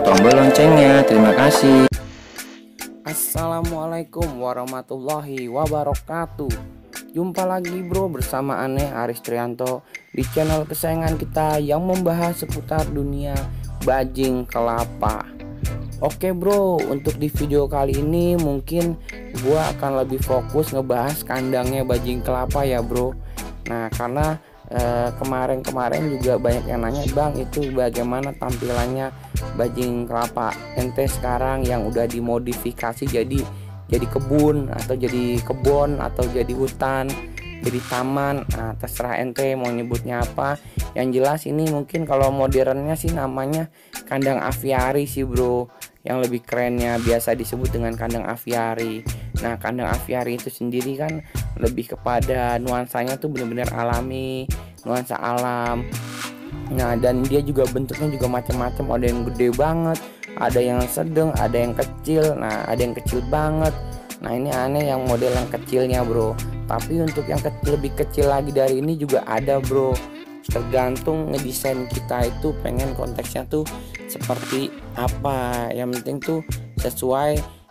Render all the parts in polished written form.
tombol loncengnya. Terima kasih. Assalamualaikum warahmatullahi wabarakatuh. Jumpa lagi bro bersama Ane Aris Trianto di channel kesayangan kita yang membahas seputar dunia bajing kelapa. Oke bro, untuk di video kali ini mungkin gua akan lebih fokus ngebahas kandangnya bajing kelapa ya bro. Nah karena kemarin juga banyak yang nanya, bang itu bagaimana tampilannya bajing kelapa ente sekarang yang udah dimodifikasi jadi kebun atau jadi kebun atau jadi hutan, jadi taman. Nah terserah ente mau nyebutnya apa. Yang jelas ini mungkin kalau modernnya sih namanya kandang aviari sih bro, yang lebih kerennya biasa disebut dengan kandang aviari. Nah kandang aviari itu sendiri kan lebih kepada nuansanya tuh benar-benar alami, nuansa alam. Nah dan dia juga bentuknya juga macam-macam, ada yang gede banget, ada yang sedang, ada yang kecil. Nah ada yang kecil banget. Nah ini aneh yang model yang kecilnya bro. Tapi untuk yang lebih kecil lagi dari ini juga ada bro. Tergantung ngedesain kita itu pengen konteksnya tuh seperti apa. Yang penting tuh sesuai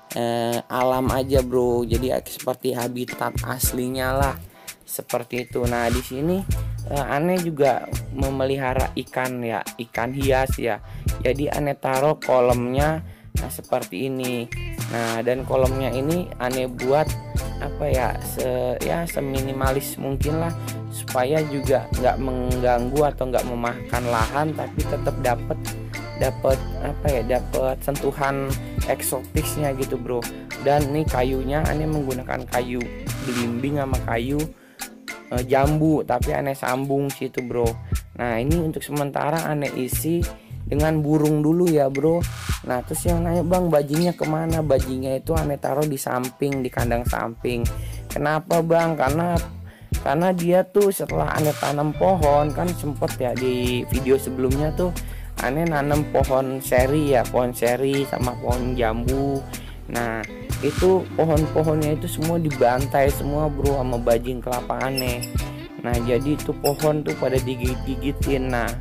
alam aja bro, jadi seperti habitat aslinya lah, seperti itu. Nah di sini aneh juga memelihara ikan ya, ikan hias ya. Jadi aneh taruh kolamnya seperti ini. Nah dan kolamnya ini aneh buat apa ya, seminimalis mungkin lah, supaya juga nggak mengganggu atau nggak memakan lahan, tapi tetap dapat sentuhan eksotisnya gitu bro. Dan nih kayunya aneh menggunakan kayu belimbing sama kayu jambu, tapi aneh sambung situ bro. Nah ini untuk sementara aneh isi dengan burung dulu ya bro. Nah terus yang nanya, bang bajingnya kemana? Bajingnya itu aneh taruh di samping, di kandang samping. Kenapa bang? Karena dia tuh setelah aneh tanam pohon, kan sempet ya di video sebelumnya tuh aneh nanam pohon seri ya, pohon seri sama pohon jambu. Nah itu pohon-pohonnya itu semua dibantai semua bro sama bajing kelapa aneh. Nah jadi itu pohon tuh pada digigit-gigitin. Nah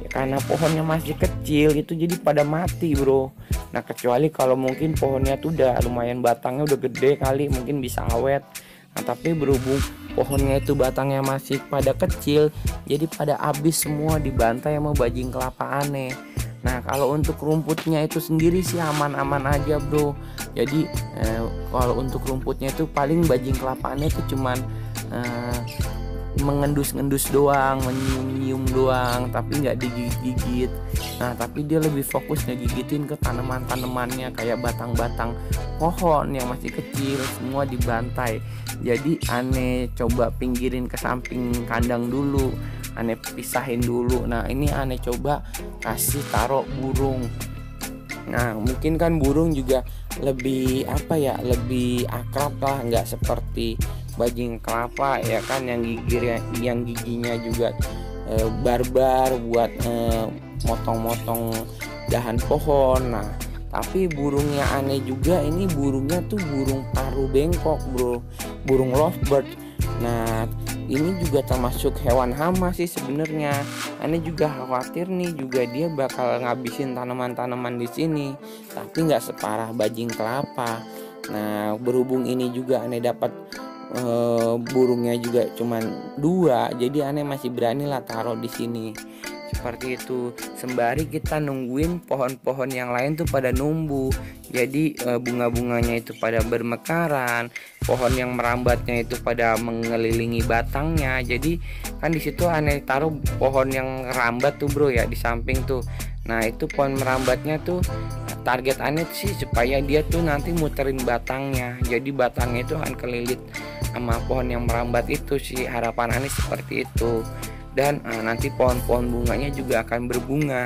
ya karena pohonnya masih kecil itu jadi pada mati bro. Nah kecuali kalau mungkin pohonnya tuh udah lumayan, batangnya udah gede kali, mungkin bisa awet. Nah tapi berhubung pohonnya itu batangnya masih pada kecil, jadi pada habis semua dibantai sama bajing kelapa aneh. Nah kalau untuk rumputnya itu sendiri sih aman-aman aja bro. Jadi kalau untuk rumputnya itu paling bajing kelapa aneh itu cuman mengendus-ngendus doang, menyium-nyium doang, tapi nggak digigit-gigit. Nah tapi dia lebih fokus ngegigitin ke tanaman-tanamannya, kayak batang-batang pohon yang masih kecil semua dibantai. Jadi aneh coba pinggirin ke samping kandang dulu, aneh pisahin dulu. Nah ini aneh coba kasih taruh burung. Nah mungkin kan burung juga lebih lebih akrab lah, nggak seperti bajing kelapa ya kan, yang giginya juga barbar buat motong-motong dahan pohon. Nah tapi burungnya aneh juga, ini burungnya tuh burung paru bengkok bro, burung lovebird. Nah ini juga termasuk hewan hama sih sebenarnya. Aneh juga khawatir nih juga dia bakal ngabisin tanaman-tanaman di sini, tapi nggak separah bajing kelapa. Nah berhubung ini juga aneh dapat burungnya juga cuman 2, jadi aneh masih berani lah taruh di sini seperti itu. Sembari kita nungguin pohon-pohon yang lain tuh pada numbuh, jadi bunga-bunganya itu pada bermekaran, pohon yang merambatnya itu pada mengelilingi batangnya. Jadi kan di situ aneh taruh pohon yang rambat tuh bro ya, di samping tuh. Nah itu pohon merambatnya tuh target aneh sih supaya dia tuh nanti muterin batangnya, jadi batangnya itu akan kelilit sama pohon yang merambat itu sih, harapan aneh seperti itu. Dan nanti pohon-pohon bunganya juga akan berbunga,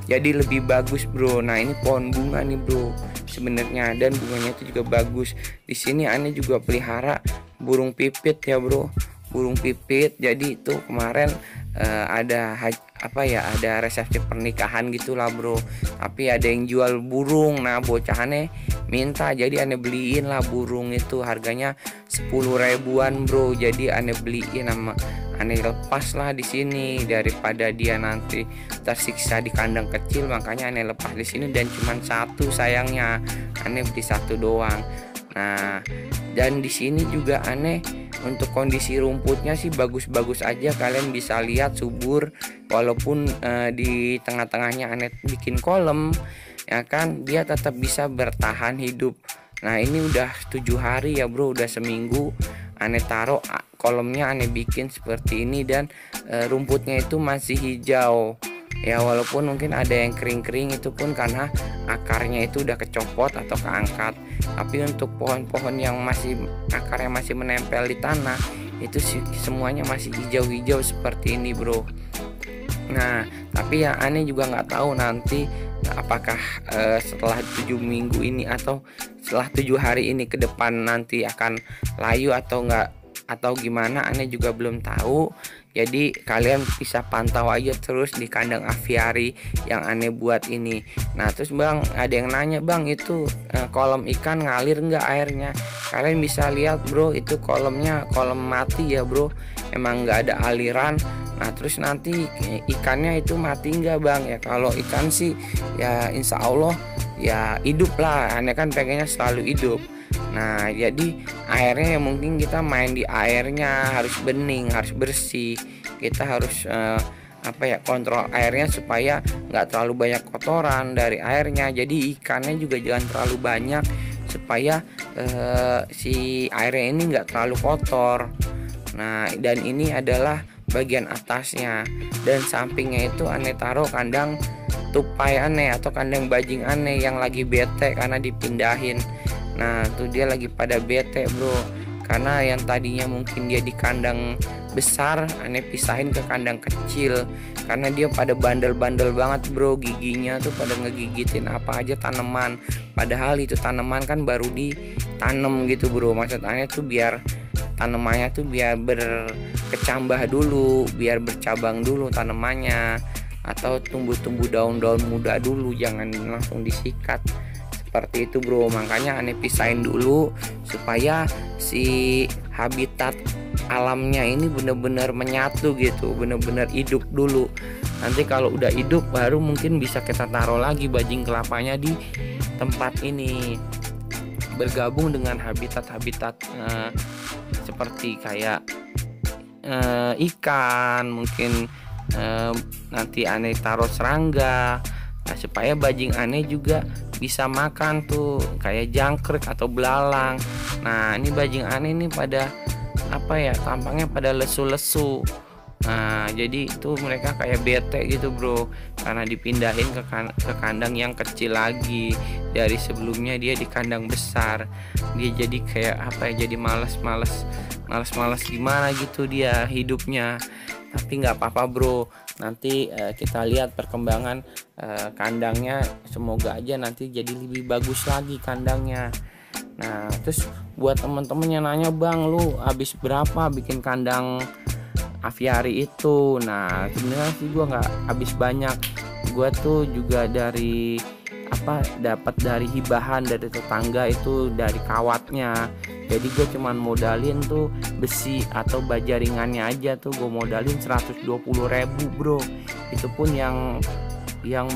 jadi lebih bagus bro. Nah ini pohon bunga nih bro sebenarnya, dan bunganya itu juga bagus. Di sini aneh juga pelihara burung pipit ya bro, burung pipit. Jadi itu kemarin ada resepsi pernikahan gitulah bro, tapi ada yang jual burung. Nah bocahannya minta, jadi aneh beliin lah burung itu, harganya 10 ribuan bro. Jadi aneh beliin sama aneh lepas lah di sini daripada dia nanti tersiksa di kandang kecil. Makanya aneh lepas di sini, dan cuman satu sayangnya, aneh beli satu doang. Nah, dan di sini juga aneh untuk kondisi rumputnya sih bagus-bagus aja, kalian bisa lihat subur, walaupun di tengah-tengahnya aneh bikin kolam ya kan, dia tetap bisa bertahan hidup. Nah, ini udah 7 hari ya bro, udah seminggu aneh taruh kolamnya, aneh bikin seperti ini, dan rumputnya itu masih hijau ya, walaupun mungkin ada yang kering-kering, itu pun karena akarnya itu udah kecopot atau keangkat. Tapi untuk pohon-pohon yang masih akarnya masih menempel di tanah, itu semuanya masih hijau-hijau seperti ini bro. Nah, tapi yang aneh juga nggak tahu nanti apakah setelah 7 minggu ini atau setelah 7 hari ini ke depan nanti akan layu atau enggak, atau gimana, aneh juga belum tahu. Jadi kalian bisa pantau aja terus di kandang aviari yang aneh buat ini. Nah, terus bang, ada yang nanya, bang itu kolam ikan ngalir nggak airnya? Kalian bisa lihat bro, itu kolamnya kolam mati ya bro, emang nggak ada aliran. Nah, terus nanti ikannya itu mati nggak bang? Ya kalau ikan sih ya insya Allah ya hidup lah, aneh kan pengennya selalu hidup. Nah, jadi airnya ya mungkin kita main di airnya harus bening, harus bersih. Kita harus kontrol airnya supaya nggak terlalu banyak kotoran dari airnya. Jadi ikannya juga jangan terlalu banyak supaya si airnya ini nggak terlalu kotor. Nah, dan ini adalah bagian atasnya, dan sampingnya itu aneh taruh kandang tupai aneh atau kandang bajing aneh yang lagi bete karena dipindahin. Nah, tuh dia lagi pada bete bro, karena yang tadinya mungkin dia di kandang besar, aneh pisahin ke kandang kecil, karena dia pada bandel-bandel banget bro, giginya tuh pada ngegigitin apa aja tanaman, padahal itu tanaman kan baru ditanam gitu bro. Maksud aneh tuh biar tanamannya tuh biar berkecambah dulu, biar bercabang dulu tanamannya, atau tumbuh-tumbuh daun-daun muda dulu, jangan langsung disikat seperti itu bro. Makanya aneh pisahin dulu supaya si habitat alamnya ini bener-bener menyatu gitu, bener-bener hidup dulu. Nanti kalau udah hidup baru mungkin bisa kita taruh lagi bajing kelapanya di tempat ini, bergabung dengan habitat-habitat seperti kayak ikan, mungkin nanti aneh taruh serangga. Nah, supaya bajing aneh juga bisa makan tuh kayak jangkrik atau belalang. Nah, ini bajing aneh ini pada tampangnya pada lesu-lesu. Nah, jadi itu mereka kayak bete gitu bro, karena dipindahin ke kandang yang kecil lagi. Dari sebelumnya dia di kandang besar, dia jadi kayak jadi malas gimana gitu dia hidupnya. Tapi nggak apa-apa bro, nanti kita lihat perkembangan kandangnya, semoga aja nanti jadi lebih bagus lagi kandangnya. Nah, terus buat temen-temen yang nanya, bang lu habis berapa bikin kandang aviari itu? Nah, sebenarnya sih gua nggak habis banyak, gua tuh juga dari dapat dari hibahan dari tetangga itu, dari kawatnya. Jadi gue cuman modalin tuh besi atau baja ringannya aja tuh, gue modalin 120.000 bro. Itu pun yang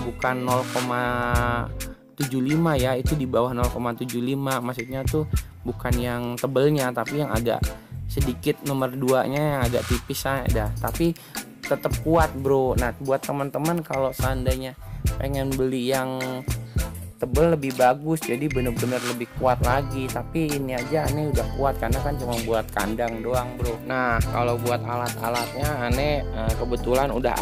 bukan 0,75 ya, itu di bawah 0,75. Maksudnya tuh bukan yang tebelnya, tapi yang agak sedikit nomor 2-nya yang agak tipis ada, tapi tetap kuat bro. Nah, buat teman-teman kalau seandainya pengen beli yang tebel lebih bagus, jadi bener-bener lebih kuat lagi. Tapi ini aja aneh udah kuat karena kan cuma buat kandang doang bro. Nah, kalau buat alat-alatnya aneh kebetulan udah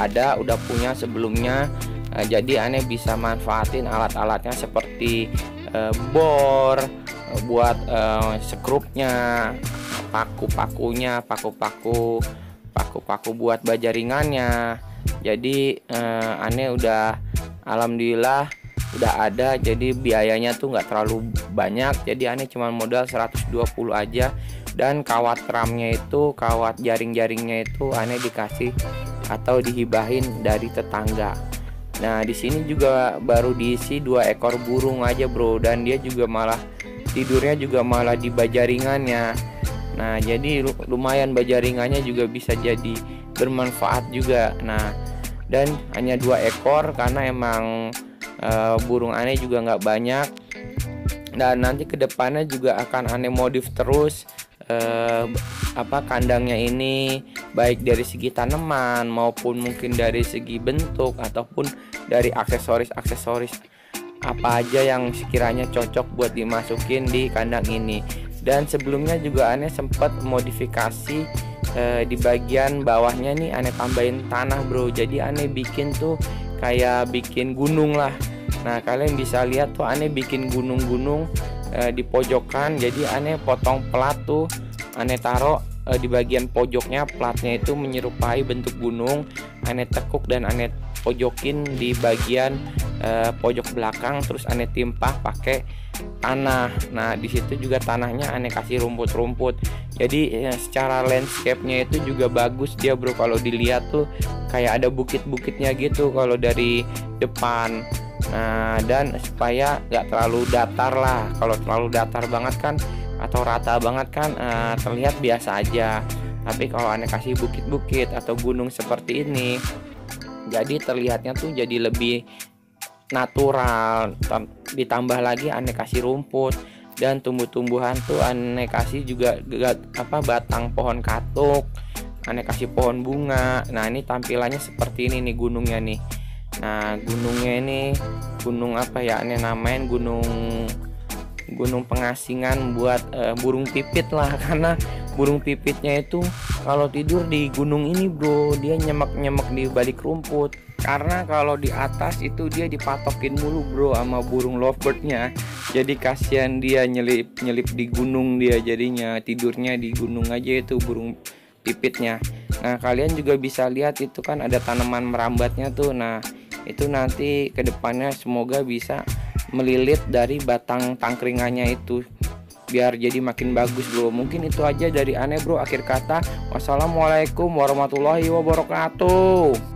punya sebelumnya. Jadi aneh bisa manfaatin alat-alatnya seperti bor buat skrupnya, paku-pakunya, paku buat baja ringannya. Jadi aneh udah alhamdulillah udah ada, jadi biayanya tuh nggak terlalu banyak. Jadi aneh cuma modal 120 aja, dan kawat ramnya itu, kawat jaring-jaringnya itu aneh dikasih atau dihibahin dari tetangga. Nah, di sini juga baru diisi 2 ekor burung aja bro, dan dia juga malah tidurnya juga malah di baja ringannya. Nah jadi lumayan bajaringannya juga bisa jadi bermanfaat juga. Nah dan hanya 2 ekor karena emang burung aneh juga nggak banyak, dan nanti kedepannya juga akan aneh modif terus kandangnya ini, baik dari segi tanaman maupun mungkin dari segi bentuk ataupun dari aksesoris apa aja yang sekiranya cocok buat dimasukin di kandang ini. Dan sebelumnya juga aneh sempat modifikasi di bagian bawahnya nih, aneh tambahin tanah bro. Jadi aneh bikin tuh kayak bikin gunung lah. Nah kalian bisa lihat tuh aneh bikin gunung-gunung di pojokan. Jadi aneh potong plat tuh, aneh taruh di bagian pojoknya, platnya itu menyerupai bentuk gunung. Aneh tekuk dan aneh pojokin di bagian pojok belakang, terus aneh timpah pakai tanah. Nah di situ juga tanahnya aneh kasih rumput-rumput. Jadi secara landscape-nya itu juga bagus dia bro. Kalau dilihat tuh kayak ada bukit-bukitnya gitu kalau dari depan. Nah dan supaya nggak terlalu datar lah. Kalau terlalu datar banget kan atau rata banget kan terlihat biasa aja. Tapi kalau aneh kasih bukit-bukit atau gunung seperti ini, jadi terlihatnya tuh jadi lebih natural. Ditambah lagi aneh kasih rumput dan tumbuh-tumbuhan tuh aneh kasih juga batang pohon katuk, aneh kasih pohon bunga. Nah ini tampilannya seperti ini nih gunungnya nih. Nah gunungnya ini gunung apa ya, aneh namain gunung pengasingan buat burung pipit lah, karena burung pipitnya itu kalau tidur di gunung ini bro, dia nyemek-nyemek di balik rumput. Karena kalau di atas itu dia dipatokin mulu bro sama burung lovebird-nya. Jadi kasihan dia nyelip di gunung, dia jadinya tidurnya di gunung aja itu burung pipitnya. Nah kalian juga bisa lihat itu kan ada tanaman merambatnya tuh. Nah itu nanti kedepannya semoga bisa melilit dari batang tangkringannya itu biar jadi makin bagus bro. Mungkin itu aja dari aneh bro. Akhir kata, wassalamualaikum warahmatullahi wabarakatuh.